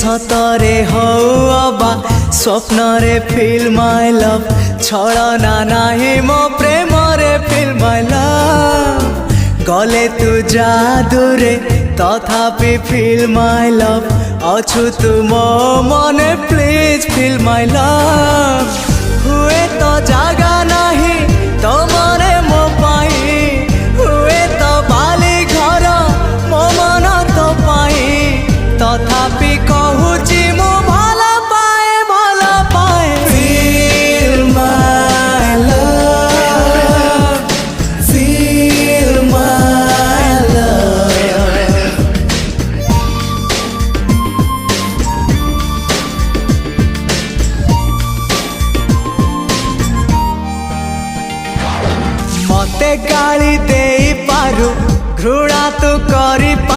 सतरे हौ अबा स्वप्नरे feel my love छड़ना नाही मो प्रेम रे फील माय लव गले तू जादूरे तथापि फील माय लव अछु तुम मने प्लीज फील माय लव हुए तो जागा नाही तो